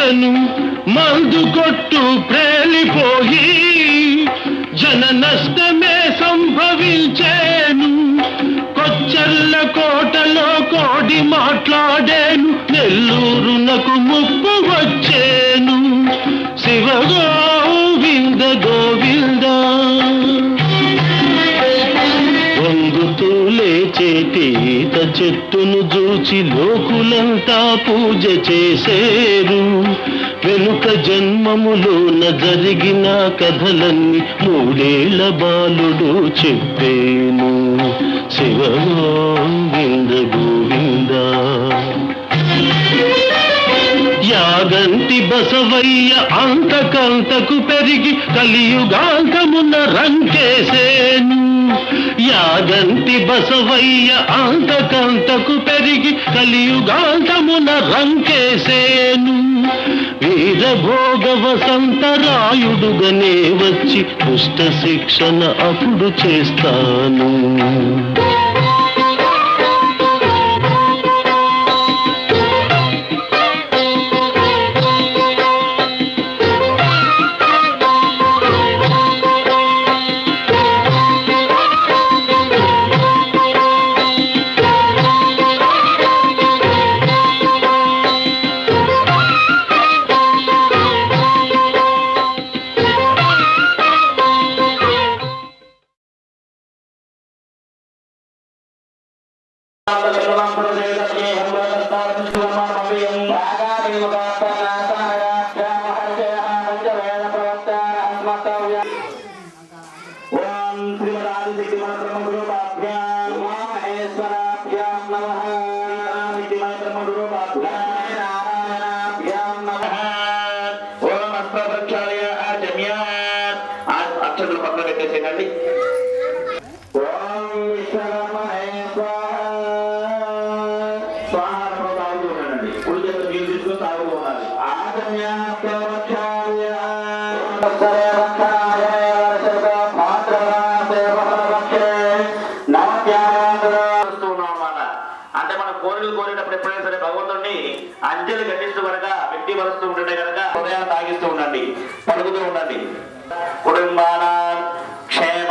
గుండెను మందు కొట్టు ప్రేలిపోయి జన నష్టమే సంభవించేను. కొచ్చర్ల కోటలో కోడి మాట్లాడేను, నెల్లూరునకు ముప్పు వచ్చేను. శివ గోవింద గోవింద వంగుతూ లేచేటి ఈత చెట్టును చూచి లోకులంతా పూజ చేసేరు. వెనుక జన్మములోన జరిగిన కథలన్నీ మూడేళ్ల బాలుడు చెప్పేను. శివ గోవింద గోవింద యాగంటి బసవయ్య అంతకంతకు పెరిగి కలియుగాంతమున రంకేసేను. యాగంటి బసవయ్య అంతకంతకు పెరిగి కలియుగాంతమున రంకేసేను. వీరభోగ వసంతరాయుడుగనే వచ్చి దుష్ట శిక్షణ అప్పుడు చేస్తాను. అక్షతులు పక్కన పెట్టేసేయండి. అంటే మన కోరికలు కోరేటప్పుడు ఎప్పుడైనా సరే భగవంతుడిని అంజలి గట్టిస్తూ కనుక వ్యక్తి వరుస్తూ ఉంటుంటే కనుక హృదయాన్ని తాగిస్తూ ఉండండి, పలుకుతూ ఉండండి. కుటుంబాన క్షేమ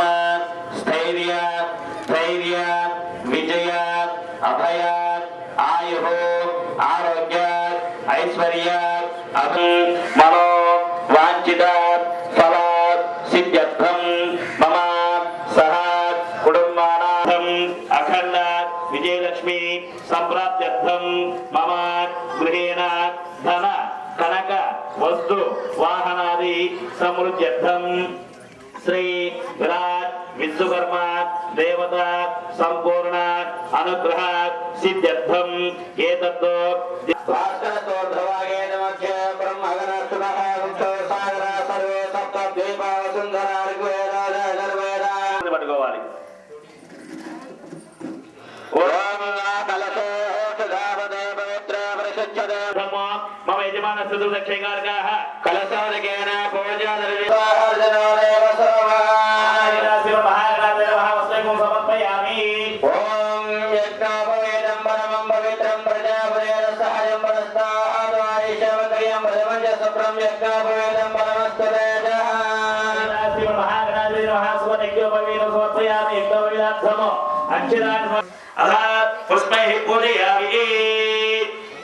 స్థైర్య ధైర్య విజయ అభయ ఆయు ఆరోగ్య ఐశ్వర్య మనో వాంఛిత ఫల సిద్ధ్యర్థం మమ సహ కుటుంబానాథం అఖండ విజయలక్ష్మి సంప్రాప్త్యర్థం మమ గృహేణ ధన కనక వస్తు వాహనాది సమృద్ధ్యర్థం శ్రీ విరాట్ విశ్వకర్మ దేవత సంపూర్ణ అనుగ్రహ సిద్ధ్యర్థం ఏతద్దో పట్టుకోవాలి. మమ యజమాన చతుర్దక్షికారకాః కలసాదకేన సమర్పయామి. ఓం యజ్ఞోపవేదం పరమం పవిత్రం ప్రజాపదేన సహాయం పరస్తాద్వారిషవక్రియం ప్రజమంజ సుప్రం యజ్ఞోపవేదం పరమస్తవేదః మహాగణాధిపతి మహాసువనజ్ఞోపవేదం సమర్పయామి. యజ్ఞోపవేదార్థము అక్షరాన్ అలా పుష్పై పూజయామి.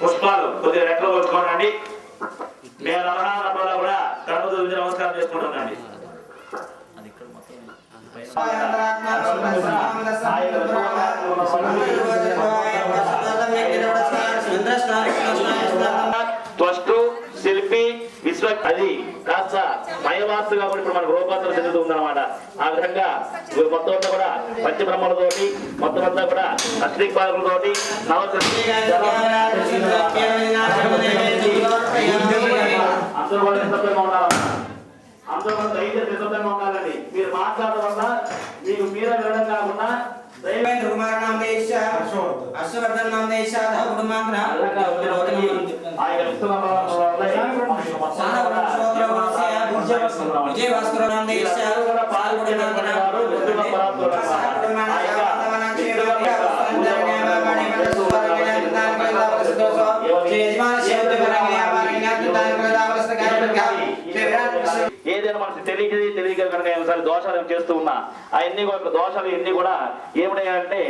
పుష్పాలు కొద్దిగా రెక్కలు పోసుకోండి. నేను అలహానప్పుడు కూడా కడుపు నమస్కారం చేసుకుంటానండి. త్వష్టు శిల్పి విశ్వ అది కాస్త మయవాస్తు కాబట్టి ఇప్పుడు మనకు రూపాంతరం చెందుతూ ఉందన్నమాట. ఆ విధంగా మొత్తం అంతా కూడా పంచబ్రహ్మలతోటి మొత్తం అంతా కూడా అష్టదిక్పాలకులతోటి అందరూ కూడా నిశ్శబ్దంగా ఉండాలి. అందరూ కూడా దయచేసి నిశ్శబ్దంగా ఉండాలండి. మీరు మాట్లాడడం వల్ల మీకు మీరే వినడం కాకుండా తెలియక కనుక ఏమోసారి దోషాలు చేస్తూ ఉన్నా అవన్నీ కూడా దోషాలు ఎన్ని కూడా ఏమిటంటే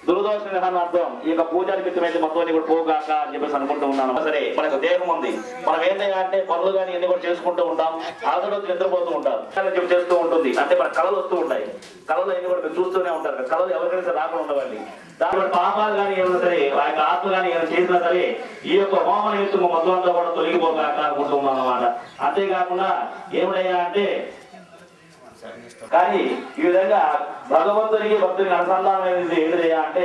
దుర్దోష నిహానార్థం ఈ యొక్క పూజా నిమిత్తమైతే మొత్తం కూడా పోగాక అని చెప్పేసి అనుకుంటూ ఉన్నాను. సరే మనకు దేహం ఉంది, మనం ఏంటంటే పనులు కానీ ఎన్ని కూడా చేసుకుంటూ ఉంటాం, ఆదరణ నిద్రపోతూ ఉంటారు చేస్తూ ఉంటుంది. అంటే మన కళలు వస్తూ ఉంటాయి, కళలు ఎన్ని కూడా మీరు చూస్తూనే ఉంటారు. కళలు ఎవరికైనా సరే రాకుండా ఉండవండి. దాని పాపాలు కానీ ఏమైనా సరే ఆ యొక్క ఆత్మ కానీ ఏమైనా చేసినా సరే ఈ యొక్క హోమ నిమిత్తం మొత్తం అంతా కూడా తొలగిపోగాక అనుకుంటూ ఉన్నాం అన్నమాట. అంతేకాకుండా ఏమిటయ్యా అంటే కానీ ఈ విధంగా భగవంతునికి భక్తునికి అనుసంధానం ఏంటిదయ్యా అంటే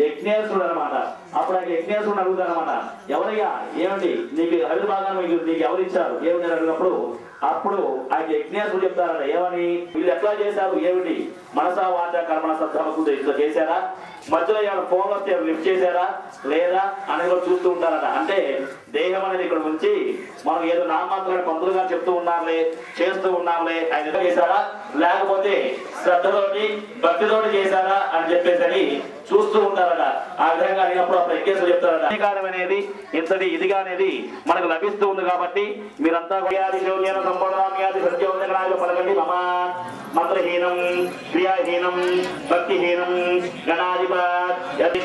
యజ్ఞేశ్వరుడు అనమాట. అప్పుడు ఆ యజ్ఞేశ్వరుడు అడుగుతారనమాట, ఎవరయ్యా ఏమండి నీకు అవిర్భాగం నీకు ఎవరు ఇచ్చారు ఏమిటి అడిగినప్పుడు అప్పుడు ఆ యజ్ఞేశ్వరుడు చెప్తారట, ఏమని వీళ్ళు ఎట్లా చేశారు ఏమిటి మనసా వాచ కర్మణ శ్రద్ధకు ఇట్లా చేశారా, మధ్యలో ఏమైనా ఫోన్లో లిఫ్ట్ చేశారా లేదా అనేది కూడా చూస్తూ ఉంటారట. అంటే దేహం అనేది ఇక్కడ ఉంచి మనం ఏదో నామాత్రమైన పంతులుగా చెప్తూ ఉన్నాంలే చేస్తూ ఉన్నాంలే ఆయన చేశారా లేకపోతే శ్రద్ధతోటి భక్తితోటి చేశారా అని చెప్పేసి చూస్తూ ఉంటారట. ఆ విధంగా అడిగినప్పుడు అప్పుడు ఎక్కేసి చెప్తారట, అధికారం అనేది ఇంతటి ఇదిగా అనేది మనకు లభిస్తూ ఉంది కాబట్టి మీరంతా పలకండి. మమ మంత్రహీనం క్రియాహీనం భక్తిహీనం గణాధిపతి.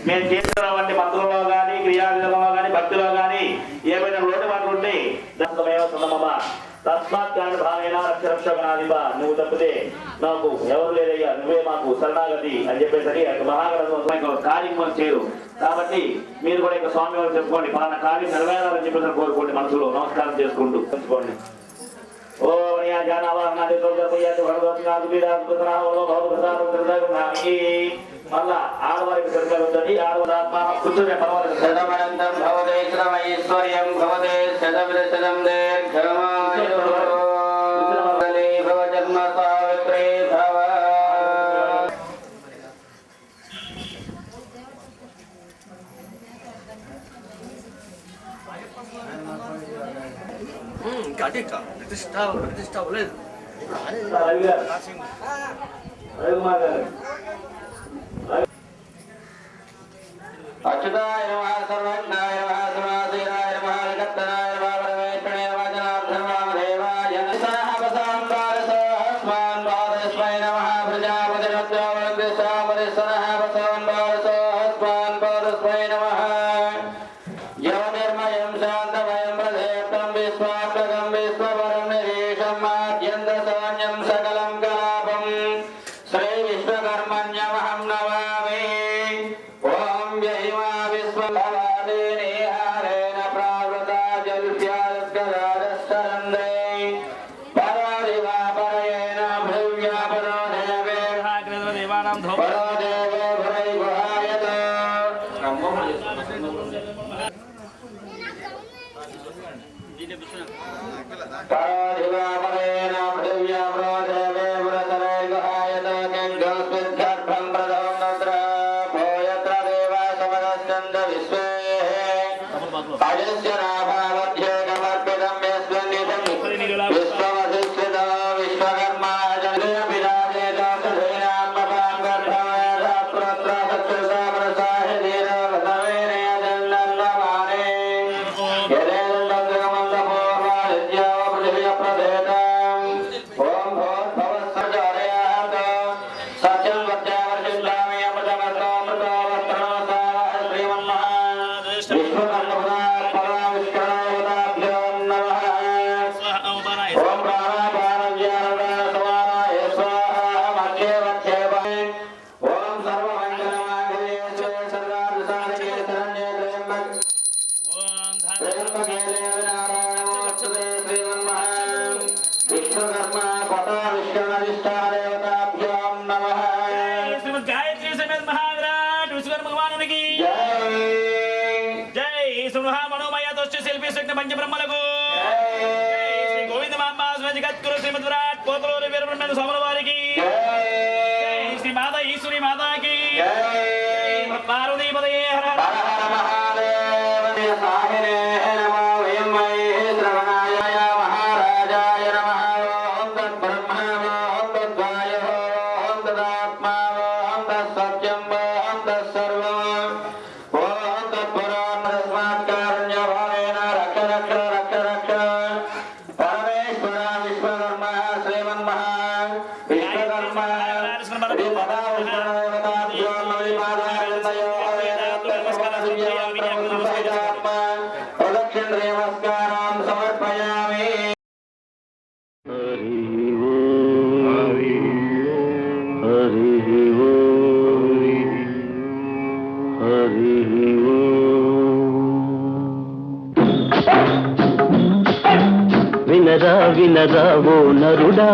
మేము చేస్తున్నటువంటి మంత్రంలో కానీ క్రియావిధంలో కానీ భక్తిలో కానీ ఏమైనా లోటు వాటి ఉంటే తస్మాత్ కాని భావైనా రక్ష గణాధిప, నువ్వు తప్పితే నాకు ఎవరు లేదయ్యా, నువ్వే మాకు శరణాగతి అని చెప్పేసరి మహాగణం కార్యం చేరు. కాబట్టి మీరు కూడా ఇక స్వామి వారు చెప్పుకోండి, పలానా కార్యం నెరవేరాలని చెప్పేసి కోరుకోండి, మనసులో నమస్కారం చేసుకుంటూ ఉంచుకోండి. మళ్ళా ఆడవారికి సరిగ్గా ఉంటుంది. ఆడవారు కూర్చొని పర్వాలేదు. అచ్యుతాయ నమః సర్వజ్ఞాయ నమః సర్వాధీనాయ నమః జగత్తనాయ నమః పరమేశ్వరాయ నమః జనార్దన వామదేవాయ నమః భారతస్మై నమః ప్రజాపతినోద్యావృద్ధిశాపరిసనః వసవన్ భారతస్మాన్ భారతస్మై నమః యోనిర్మయం శాంతమయం ప్రదేశం విశ్వాత్మకం విశ్వవరం నిరీశం ఆద్యంత సౌన్యం సకలం కలాపం శ్రీ విశ్వకర్మణ్యమహం నమామి. ఓం యహిమా విశ్వభవాదేనేహారేణ ప్రావృతా జల్ప్యాద్గదారస్తరందే పరాదివా పరయేణ భృవ్యా పరో దేవే పరో దేవే భరై గుహాయతో పరాదివా పరయేణ భృవ్యా పరో దేవే వ్రతరై గుహాయతో కింగస్మిద్గర్భం ప్రథమం నద్ర భోయత్ర దేవా సమదస్కంద విశ్వే అజస్య నాభావధ్యేకమర్పితం యస్మిన్నిధం విశ్వమధిష్ఠితో విశ్వకర్మా జగదేవ పితాదేతో సుధీనాత్మపాం గర్భమేధ పుత్ర సత్సుతా ప్రసాహిధీర వసవేనేదన్నన్నమానే యదేదన్నద్రమందపూర్వాదిత్యావ పృథివ్య ప్రదేతం ఓం భోర్భవస్సజారయాత్ సత్యం వద్యావర్షిద్ధామి అమృతమస్తో అమృతో వస్త్రణో సావః శ్రీమన్మహా విశ్వకర్మపదాత్ పరావిష్కరణాభ్యో నమః. ఓం ప్రాణాపానవ్యానవ్యాన సమానాయ స్వాహా మధ్యే మధ్యే ఓం సర్వమంగళమాంగళ్యే శివే సర్వార్థసాధకే శరణ్యే త్రయంబకే దేవి నారాయణమోస్తుతే శ్రీమన్మహా విశ్వకర్మ పటావిష్కరణధిష్ఠాన దేవతాభ్యో నమః. గాయత్రి సಮೇత మహావిరాట్ విశ్వకర్మ భగవానునికి జై జై సుమహా మనోమయ దోష శిల్పి శక్తి పంచ బ్రహ్మలకు శ్రీ గోవింద మాంబ జగద్గురు శ్రీమద్ విరాట్ పోతలూరి వీరబ్రహ్మేంద్ర స్వాముల వారికి జై శ్రీ మాతా ఈశ్వరి మాతాకి పార్వతీ పదయే హర హర హర మహాదేవ సాహినే నమో వయమై శ్రవణాయ మహారాజాయ నమః. ఓం తద్బ్రహ్మ ఓం తద్వాయో ఓం తదాత్మా ఓం తత్సత్యం ఓం తత్సర్వం ఓం తత్పురాణ తస్మాత్కారుణ్యభావేన రక్ష రక్ష రక్ష రక్ష పరమేశ్వర విశ్వకర్మ శ్రీ నమస్కారం సమర్పయామి. హరి ఓం హరి ఓం హరి వినరా వినరా ఓ నరుడా,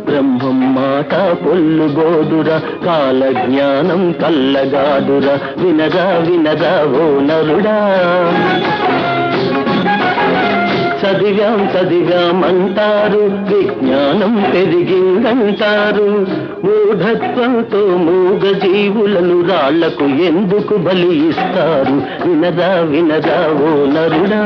బ్రహ్మం మాట పొల్లుగోదురా, కాల జ్ఞానం కల్లగాదురా. వినరా వినరా ఓ నరుడా, చదివాం విజ్ఞానం పెరిగిందంటారు. మూఢత్వంతో మూగ జీవులను రాళ్లకు ఎందుకు బలి ఇస్తారు? వినరా వినరా ఓ నరుడా,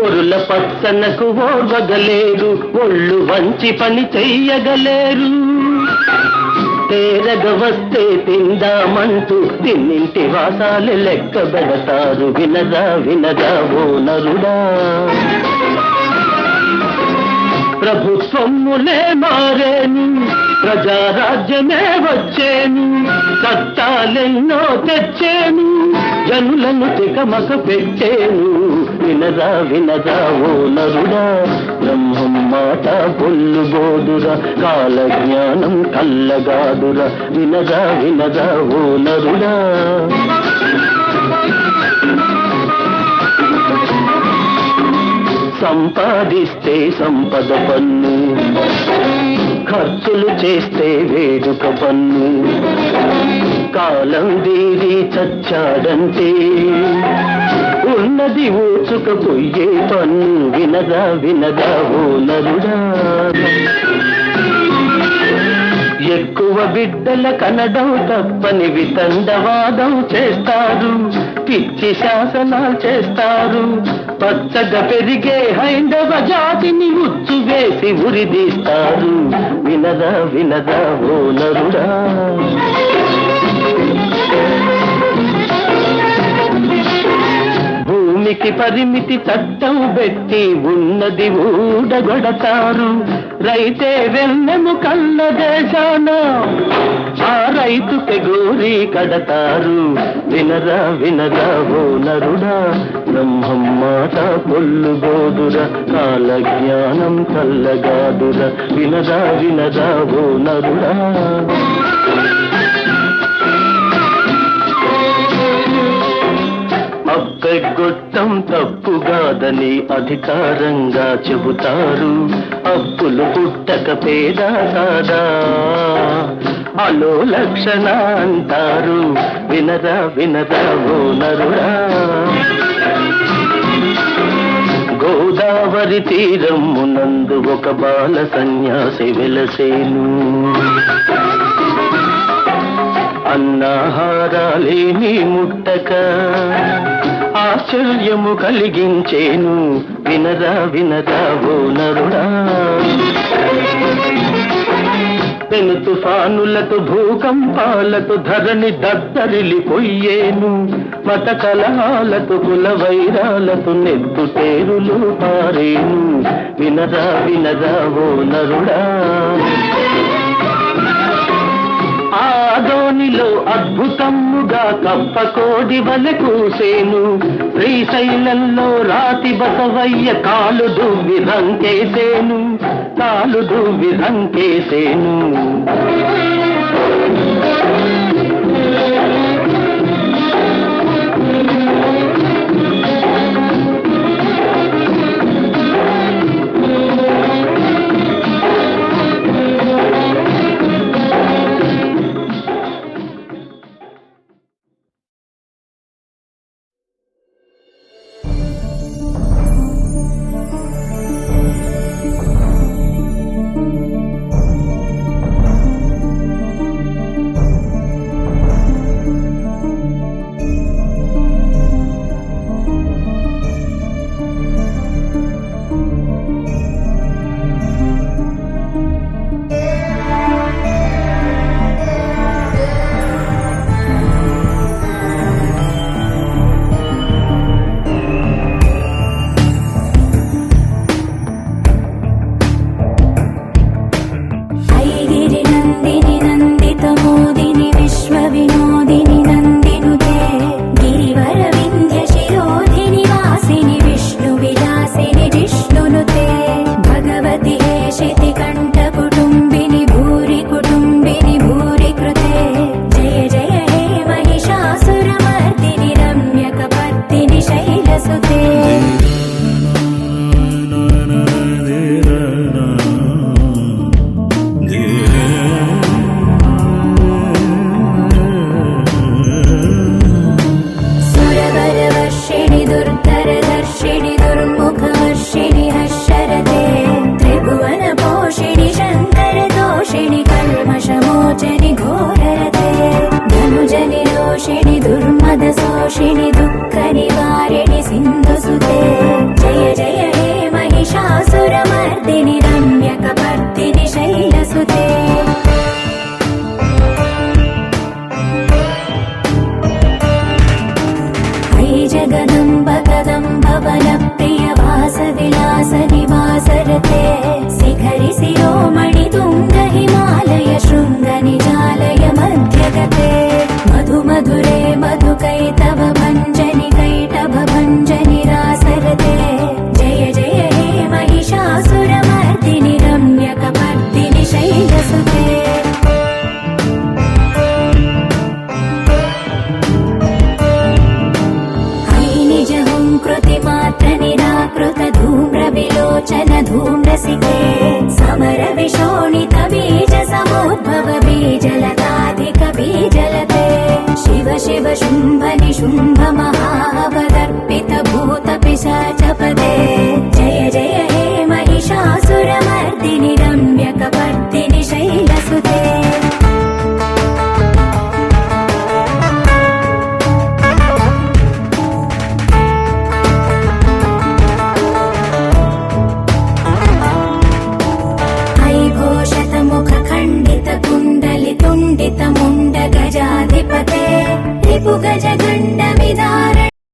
ఒరుల పచ్చనకు ఓర్వగలేరు, ఒళ్ళు వంచి పని చెయ్యగలేరు. తేరగ వస్తే తిందామంటూ తిన్నింటి వాసాలు లెక్క పెడతారు. వినరా వినరా ఓ నరుడా, ప్రభుత్వములే మారేను, ప్రజారాజ్యమే వచ్చేను, చట్టాలెన్నో తెచ్చేను, జనులను తికమక పెట్టేను. వినరా వినరా ఓ నరుడా, బ్రహ్మం మాట పొల్లుగోదురా, కాల జ్ఞానం కల్లగాదురా. వినరా వినరా ఓ నరుడా, సంపాదిస్తే సంపద పన్ను, ఖర్చులు చేస్తే వేడుక పన్ను, కాలం దీరి చచ్చాడంటే ఉన్నది ఊచుకపోయే పన్ను. వినరా వినరా ఓ నరుడా, ఎక్కువ బిడ్డల కనడం తప్పని వితండవాదం చేస్తారు, పిచ్చి శాసనాలు చేస్తారు. పచ్చగా పెరిగే హైందవ జాతిని ఉచ్చు వేసి ఉరిదీస్తారు. వినరా వినరా ఓ నరుడా, భూమికి పరిమితి చట్టం పెట్టి ఉన్నది ఊడగొడతారు. రైతే వెన్నెము కన్న దేశాన ఆ రైతుకి గోరి కడతారు. వినరా వినరా ఓ నరుడా, బ్రహ్మం మాట పొల్లుగోదురా, కాల జ్ఞానం కల్లగాదురా. వినరా వినరా ఓ నరుడా, అప్పెగొట్టం తప్పుగాదని అధికారంగా చెబుతారు. అప్పులు పుట్టక పేద కాదా అలో లక్షణ అంటారు. వినరా వినరా ఓ నరుడా, గోదావరి తీరమునందు ఒక బాల సన్యాసి వెలసేను. అన్నాహారాలేని ముట్టక ఆశ్చర్యము కలిగించేను. వినరా వినరా ఓ నరుడా, పెను తుఫానులతో భూకంపాలతో ధరణి దద్దరిల్లిపోయేను. మత కలహాలతో కుల వైరాలతో నెత్తుటేరులు పారేను. వినరా వినరా ఓ నరుడా, ఆదోనిలో అద్భుతముగా కప్పకోడి వలె కూసేను. శ్రీశైలంలో రాతి బసవయ్య కాలు దువ్వి రంకేసేను. जगदम्ब कदम्ब वनप्रिय वास विलास निवासरते शिखरि शिरोमणि तुङ्ग हिमालय शृङ्ग निजालय मध्यगते मधु मधुरे मधुकैतव भञ्जनि कैटभ भञ्जनि रासरते जय जय हे महिषासुरमर्दिनि रम्यकपर्दिनि शैलसुते कृतिमात्र निराकृत धूम्र विलोचन धूम्रसिके समर विशोणित बीज समुद्भव बीजलताधिक बीजलते शिव शिव शुम्भ निशुम्भ महाबल